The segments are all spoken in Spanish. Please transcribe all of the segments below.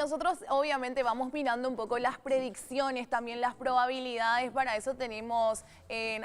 nosotros obviamente vamos mirando un poco las predicciones, también las probabilidades. Para eso tenemos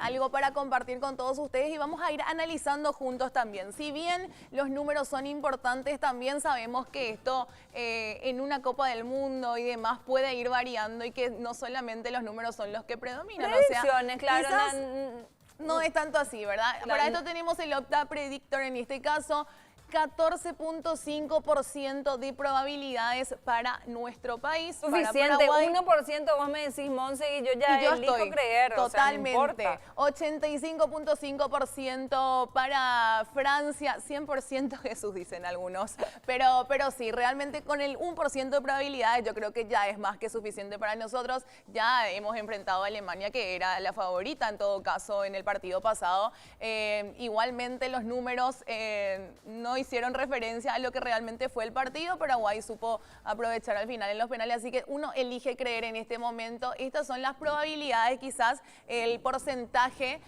algo para compartir con todos ustedes y vamos a ir analizando juntos también. Si bien los números son importantes, también sabemos que esto en una Copa del Mundo y demás puede ir variando y que no solamente los números son los que predominan. Predicciones, o sea, claro. No es tanto así, ¿verdad? Para esto tenemos el Opta Predictor en este caso. 14.5% de probabilidades para nuestro país. Suficiente, para 1% vos me decís, Monse, y yo ya elijo creer. Totalmente. O sea, no 85.5% para Francia, 100% Jesús dicen algunos. Pero sí, realmente con el 1% de probabilidades yo creo que ya es más que suficiente para nosotros. Ya hemos enfrentado a Alemania, que era la favorita en todo caso en el partido pasado. Igualmente los números no hicieron referencia a lo que realmente fue el partido. Paraguay supo aprovechar al final en los penales, así que uno elige creer en este momento. Estas son las probabilidades, quizás el porcentaje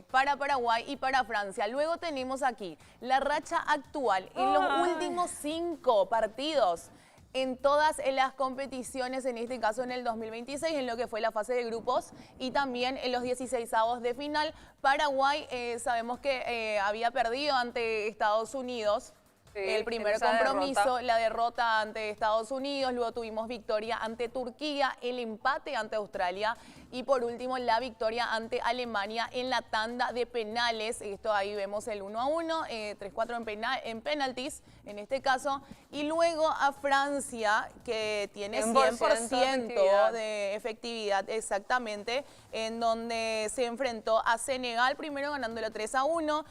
para Paraguay y para Francia. Luego tenemos aquí la racha actual en los últimos 5 partidos. En todas las competiciones, en este caso en el 2026, en lo que fue la fase de grupos y también en los 16avos de final. Paraguay sabemos que había perdido ante Estados Unidos. Sí, el primer compromiso, la derrota ante Estados Unidos, luego tuvimos victoria ante Turquía, el empate ante Australia y por último la victoria ante Alemania en la tanda de penales. Esto ahí vemos el 1-1, 3-4 en penaltis en este caso. Y luego a Francia, que tiene 100% de efectividad exactamente, en donde se enfrentó a Senegal, primero ganándolo 3-1,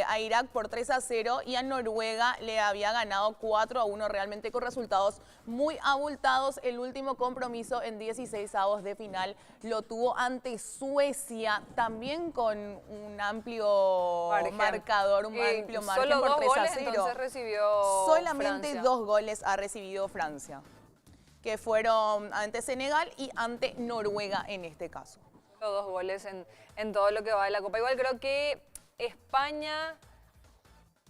a Irak por 3-0 y a Noruega le había ganado 4-1, realmente con resultados muy abultados. El último compromiso en 16avos de final lo tuvo ante Suecia, también con un amplio marcador, un amplio margen por 3-0. Entonces recibió solamente Francia. 2 goles ha recibido Francia, que fueron ante Senegal y ante Noruega en este caso. 2 goles en todo lo que va de la Copa. Igual creo que España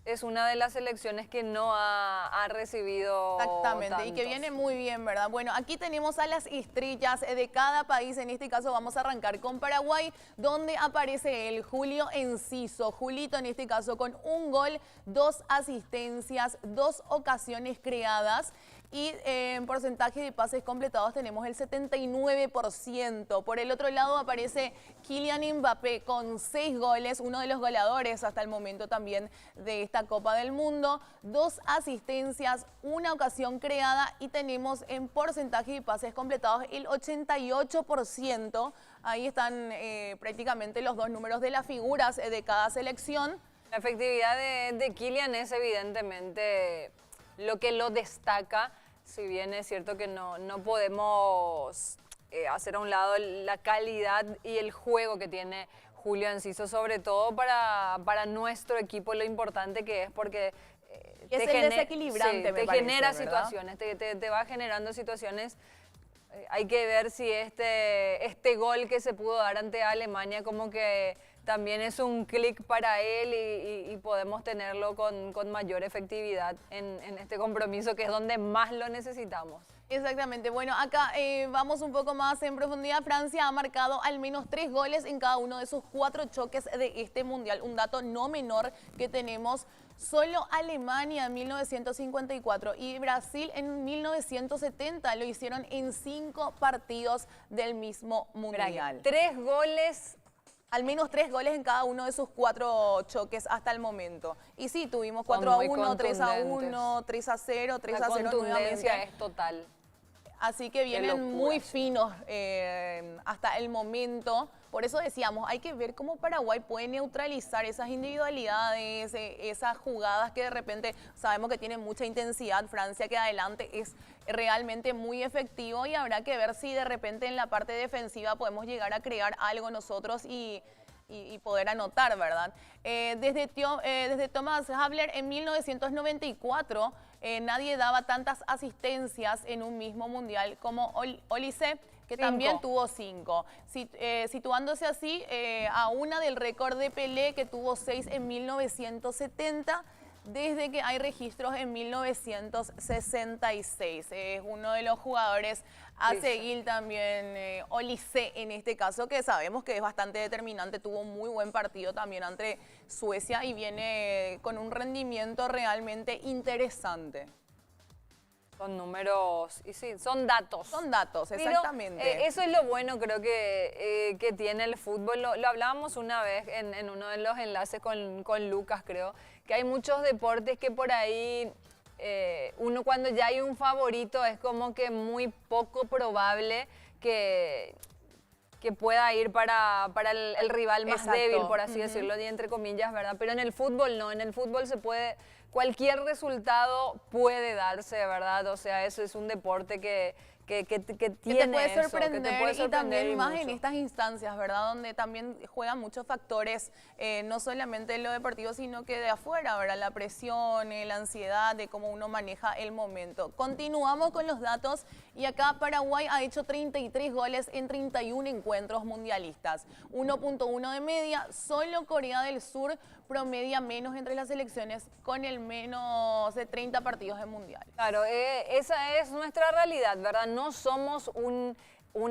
es una de las selecciones que no ha recibido exactamente, tantos. Y que viene muy bien, ¿verdad? Bueno, aquí tenemos a las estrellas de cada país. En este caso vamos a arrancar con Paraguay, donde aparece el Julio Enciso. Julito en este caso con 1 gol, 2 asistencias, 2 ocasiones creadas. Y en porcentaje de pases completados tenemos el 79%. Por el otro lado aparece Kylian Mbappé con 6 goles, uno de los goleadores hasta el momento también de esta Copa del Mundo, 2 asistencias, 1 ocasión creada y tenemos en porcentaje de pases completados el 88%. Ahí están prácticamente los 2 números de las figuras de cada selección. La efectividad de Kylian es evidentemente lo que lo destaca, si bien es cierto que no podemos hacer a un lado la calidad y el juego que tiene Julio Enciso, sobre todo para nuestro equipo, lo importante que es, porque es el desequilibrante, te genera situaciones, te va generando situaciones. Hay que ver si este gol que se pudo dar ante Alemania como que también es un clic para él y podemos tenerlo con mayor efectividad en este compromiso, que es donde más lo necesitamos. Exactamente. Bueno, acá vamos un poco más en profundidad. Francia ha marcado al menos 3 goles en cada uno de sus 4 choques de este Mundial. Un dato no menor que tenemos. Solo Alemania en 1954 y Brasil en 1970 lo hicieron en 5 partidos del mismo Mundial. 3 goles. Al menos 3 goles en cada uno de sus 4 choques hasta el momento. Y sí, tuvimos 4-1, 3-1, 3-0, 3-0 nuevamente. La contundencia es total. Así que vienen muy finos hasta el momento. Por eso decíamos, hay que ver cómo Paraguay puede neutralizar esas individualidades, esas jugadas que de repente sabemos que tienen mucha intensidad. Francia, que adelante es realmente muy efectivo y habrá que ver si de repente en la parte defensiva podemos llegar a crear algo nosotros y poder anotar, ¿verdad? Desde Thomas Habler en 1994 nadie daba tantas asistencias en un mismo mundial como Olise, que también tuvo 5. Situándose así a una del récord de Pelé, que tuvo 6 en 1970. desde que hay registros en 1966. Es uno de los jugadores a seguir también, Olise en este caso, que sabemos que es bastante determinante, tuvo un muy buen partido también ante Suecia y viene con un rendimiento realmente interesante. Son números, y sí, son datos. Son datos, Pero, exactamente. eso es lo bueno, creo que tiene el fútbol. Lo hablábamos una vez en uno de los enlaces con Lucas, creo, que hay muchos deportes que por ahí uno cuando ya hay un favorito es como que muy poco probable que pueda ir para el rival más débil, por así decirlo, y entre comillas, ¿verdad? Pero en el fútbol no, en el fútbol se puede, cualquier resultado puede darse, ¿verdad? O sea, eso es un deporte que tiene te puede eso, sorprender, que te puede y sorprender también y más mucho. en estas instancias, ¿verdad? Donde también juegan muchos factores, no solamente lo deportivo, sino que de afuera, ¿verdad? La presión, la ansiedad de cómo uno maneja el momento. Continuamos con los datos y acá Paraguay ha hecho 33 goles en 31 encuentros mundialistas, 1.1 de media. Solo Corea del Sur promedia menos entre las selecciones con el menos de 30 partidos en mundial. Claro, esa es nuestra realidad, ¿verdad? No somos un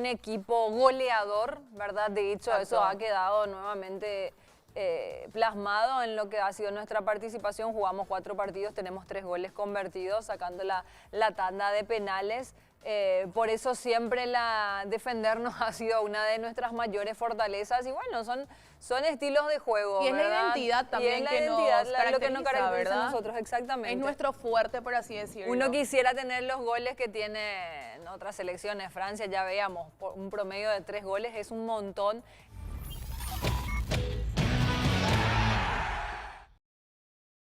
equipo goleador, ¿verdad? De hecho, eso ha quedado nuevamente plasmado en lo que ha sido nuestra participación. Jugamos 4 partidos, tenemos 3 goles convertidos, sacando la tanda de penales. Por eso siempre defendernos ha sido una de nuestras mayores fortalezas y bueno, son estilos de juego, Y es ¿verdad? la identidad también, y es la que identidad, nos lo que nos caracteriza ¿verdad? a nosotros, exactamente. Es nuestro fuerte, por así decirlo. Uno quisiera tener los goles que tienen otras selecciones. Francia, ya veíamos, un promedio de 3 goles es un montón.